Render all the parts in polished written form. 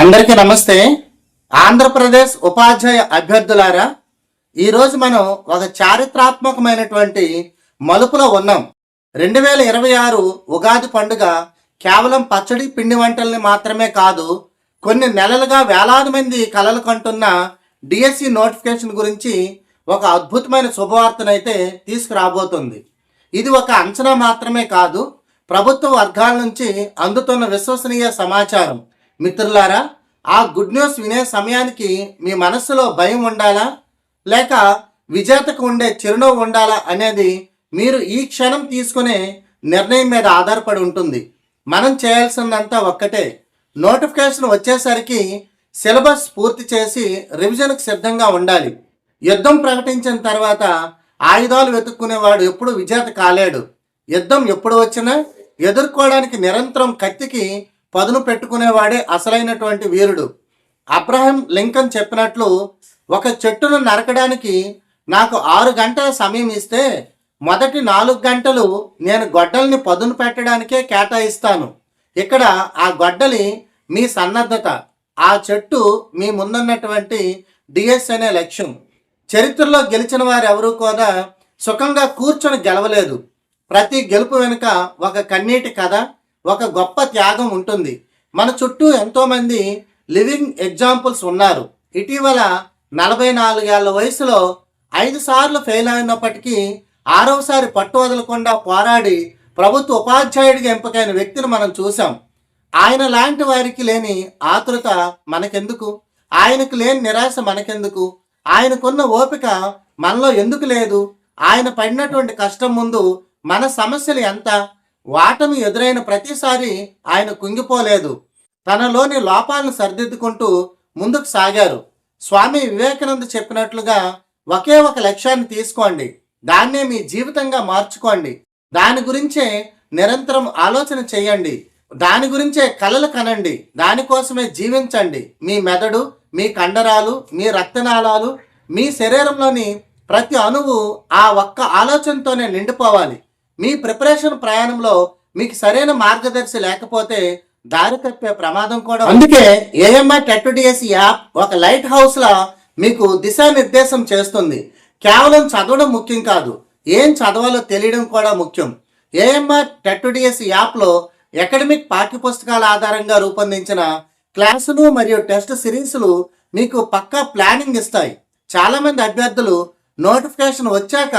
అందరికీ నమస్తే. ఆంధ్రప్రదేశ్ ఉపాధ్యాయ అభ్యర్థులారా, ఈరోజు మనం ఒక చారిత్రాత్మకమైనటువంటి మలుపులో ఉన్నాం. 2026 ఉగాది పండుగ కేవలం పచ్చడి పిండి వంటల్ని మాత్రమే కాదు, కొన్ని నెలలుగా వేలాది మంది కలలు కంటున్న డిఎస్సి నోటిఫికేషన్ గురించి ఒక అద్భుతమైన శుభవార్తనైతే తీసుకురాబోతుంది. ఇది ఒక అంచనా మాత్రమే కాదు, ప్రభుత్వ వర్గాల నుంచి అందుతున్న విశ్వసనీయ సమాచారం. మిత్రులారా, ఆ గుడ్ న్యూస్ వినే సమయానికి మీ మనస్సులో భయం ఉండాలా లేక విజేతకు ఉండే చిరునవ్వు ఉండాలా అనేది మీరు ఈ క్షణం తీసుకునే నిర్ణయం మీద ఆధారపడి ఉంటుంది. మనం చేయాల్సిందంతా ఒక్కటే, నోటిఫికేషన్ వచ్చేసరికి సిలబస్ పూర్తి చేసి రివిజన్కు సిద్ధంగా ఉండాలి. యుద్ధం ప్రకటించిన తర్వాత ఆయుధాలు వెతుక్కునేవాడు ఎప్పుడు విజేత కాలేడు. యుద్ధం ఎప్పుడు వచ్చినా ఎదుర్కోవడానికి నిరంతరం కత్తికి పదును పెట్టుకునేవాడే అసలైనటువంటి వీరుడు. అబ్రహం లింకన్ చెప్పినట్లు, ఒక చెట్టును నరకడానికి నాకు 6 గంటల సమయం ఇస్తే మొదటి 4 గంటలు నేను గొడ్డల్ని పదును పెట్టడానికే కేటాయిస్తాను. ఇక్కడ ఆ గొడ్డలి మీ సన్నద్ధత, ఆ చెట్టు మీ ముందున్నటువంటి డిఎస్ అనే లక్ష్యం. చరిత్రలో గెలిచిన వారు ఎవరూ కూడా సుఖంగా కూర్చొని గెలవలేదు. ప్రతి గెలుపు వెనుక ఒక కన్నీటి కథ, ఒక గొప్ప త్యాగం ఉంటుంది. మన చుట్టూ ఎంతోమంది లివింగ్ ఎగ్జాంపుల్స్ ఉన్నారు. ఇటీవల 44 ఏళ్ల వయసులో 5 సార్లు ఫెయిల్ అయినప్పటికీ 6వసారి పట్టు వదలకుండా పోరాడి ప్రభుత్వ ఉపాధ్యాయుడిగా ఎంపికైన వ్యక్తిని మనం చూసాం. ఆయన లాంటి వారికి లేని ఆతృత మనకెందుకు, ఆయనకు లేని నిరాశ మనకెందుకు, ఆయనకున్న ఓపిక మనలో ఎందుకు లేదు? ఆయన పడినటువంటి కష్టం ముందు మన సమస్యలు ఎంత? వాటమి ఎదురైన ప్రతిసారి ఆయన కుంగిపోలేదు. తనలోని లోపాలను సరిదిద్దుకుంటూ ముందుకు సాగారు. స్వామి వివేకానంద చెప్పినట్లుగా ఒకే ఒక లక్ష్యాన్ని తీసుకోండి, దాన్నే మీ జీవితంగా మార్చుకోండి, దాని గురించే నిరంతరం ఆలోచన చేయండి, దాని గురించే కలలు కనండి, దానికోసమే జీవించండి. మీ మెదడు, మీ కండరాలు, మీ రక్తనాళాలు, మీ శరీరంలోని ప్రతి అణువు ఆ ఒక్క ఆలోచనతోనే నిండిపోవాలి. మీ ప్రిపరేషన్ ప్రయాణంలో మీకు సరైన మార్గదర్శి లేకపోతే దారి తప్పే ప్రమాదం కూడా. అందుకే ఏఎంఆర్ టెట్ యాప్ ఒక లైట్ హౌస్ లా మీకు దిశానిర్దేశం చేస్తుంది. కేవలం చదవడం ముఖ్యం కాదు, ఏం చదవాలో తెలియడం కూడా ముఖ్యం. ఏఎంఆర్ టెట్ యాప్లో అకాడమిక్ పాఠ్యపుస్తకాల ఆధారంగా రూపొందించిన క్లాసులు మరియు టెస్ట్ సిరీస్లు మీకు పక్కా ప్లానింగ్ ఇస్తాయి. చాలామంది అభ్యర్థులు నోటిఫికేషన్ వచ్చాక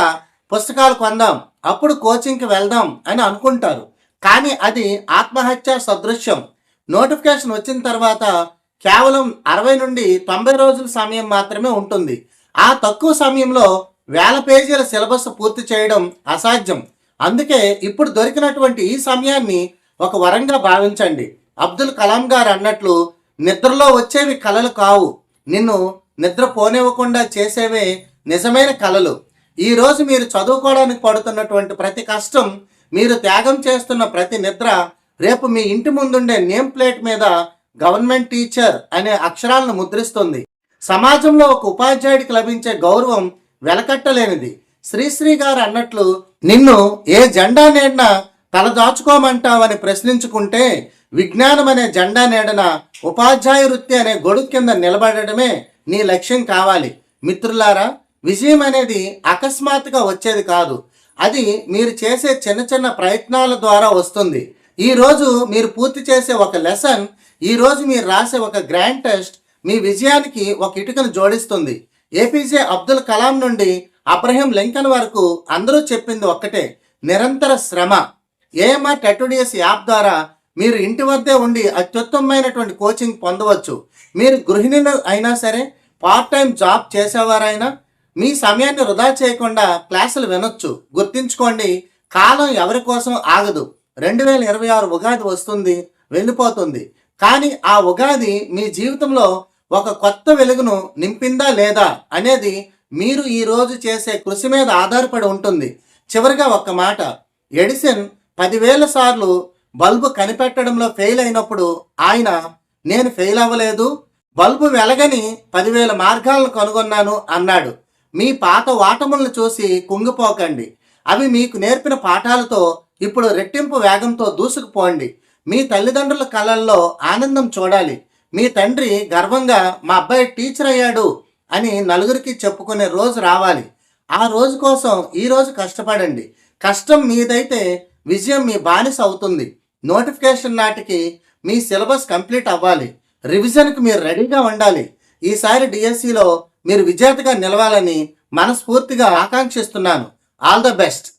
పుస్తకాలు కొందాం, అప్పుడు కోచింగ్కి వెళ్దాం అని అనుకుంటారు. కానీ అది ఆత్మహత్య సదృశ్యం. నోటిఫికేషన్ వచ్చిన తర్వాత కేవలం 60 నుండి 90 రోజుల సమయం మాత్రమే ఉంటుంది. ఆ తక్కువ సమయంలో 1000 పేజీల సిలబస్ పూర్తి చేయడం అసాధ్యం. అందుకే ఇప్పుడు దొరికినటువంటి ఈ సమయాన్ని ఒక వరంగా భావించండి. అబ్దుల్ కలాం గారు అన్నట్లు, నిద్రలో వచ్చేవి కలలు కావు, నిన్ను నిద్ర పోనివ్వకుండా చేసేవే నిజమైన కలలు. ఈరోజు మీరు చదువుకోవడానికి పడుతున్నటువంటి ప్రతి కష్టం, మీరు త్యాగం చేస్తున్న ప్రతి నిద్ర రేపు మీ ఇంటి ముందుండే నేమ్ ప్లేట్ మీద గవర్నమెంట్ టీచర్ అనే అక్షరాలను ముద్రిస్తుంది. సమాజంలో ఒక ఉపాధ్యాయుడికి లభించే గౌరవం వెలకట్టలేనిది. శ్రీశ్రీ గారు అన్నట్లు, నిన్ను ఏ జెండా నీడన తలదాచుకోమంటావని ప్రశ్నించుకుంటే విజ్ఞానం అనే జెండా నీడన ఉపాధ్యాయ వృత్తి అనే గొడుగు కింద నిలబడటమే నీ లక్ష్యం కావాలి. మిత్రులారా, విజయం అనేది అకస్మాత్తుగా వచ్చేది కాదు, అది మీరు చేసే చిన్న చిన్న ప్రయత్నాల ద్వారా వస్తుంది. ఈరోజు మీరు పూర్తి చేసే ఒక లెసన్, ఈరోజు మీరు రాసే ఒక గ్రాండ్ టెస్ట్ మీ విజయానికి ఒక ఇటుకను జోడిస్తుంది. ఏపీజే అబ్దుల్ కలాం నుండి అబ్రహం లింకన్ వరకు అందరూ చెప్పింది ఒక్కటే, నిరంతర శ్రమ. ఏఎంఆర్ టెట్ యాప్ ద్వారా మీరు ఇంటి వద్దే ఉండి అత్యుత్తమమైనటువంటి కోచింగ్ పొందవచ్చు. మీరు గృహిణులు అయినా సరే, పార్ట్ టైం జాబ్ చేసేవారైనా మీ సమయాన్ని వృధా చేయకుండా క్లాసులు వినొచ్చు. గుర్తుంచుకోండి, కాలం ఎవరి కోసం ఆగదు. 2026 ఉగాది వస్తుంది, వెళ్ళిపోతుంది. కానీ ఆ ఉగాది మీ జీవితంలో ఒక కొత్త వెలుగును నింపిందా లేదా అనేది మీరు ఈరోజు చేసే కృషి మీద ఆధారపడి ఉంటుంది. చివరిగా ఒక్క మాట, ఎడిసన్ 10,000 సార్లు బల్బు కనిపెట్టడంలో ఫెయిల్ అయినప్పుడు ఆయన, నేను ఫెయిల్ అవ్వలేదు, బల్బు వెలగని 10,000 మార్గాలను కనుగొన్నాను అన్నాడు. మీ పాత వాటములను చూసి కుంగిపోకండి. అవి మీకు నేర్పిన పాఠాలతో ఇప్పుడు రెట్టింపు వేగంతో దూసుకుపోండి. మీ తల్లిదండ్రుల కళ్ళల్లో ఆనందం చూడాలి. మీ తండ్రి గర్వంగా మా అబ్బాయి టీచర్ అయ్యాడు అని నలుగురికి చెప్పుకునే రోజు రావాలి. ఆ రోజు కోసం ఈ రోజు కష్టపడండి. కష్టం మీదైతే విజయం మీ బానిస అవుతుంది. నోటిఫికేషన్ నాటికి మీ సిలబస్ కంప్లీట్ అవ్వాలి. రివిజన్కి మీరు రెడీగా ఉండాలి. ఈసారి డిఎస్సిలో మీరు విజేతగా నిలవాలని మనస్ఫూర్తిగా ఆకాంక్షిస్తున్నాను. All the best.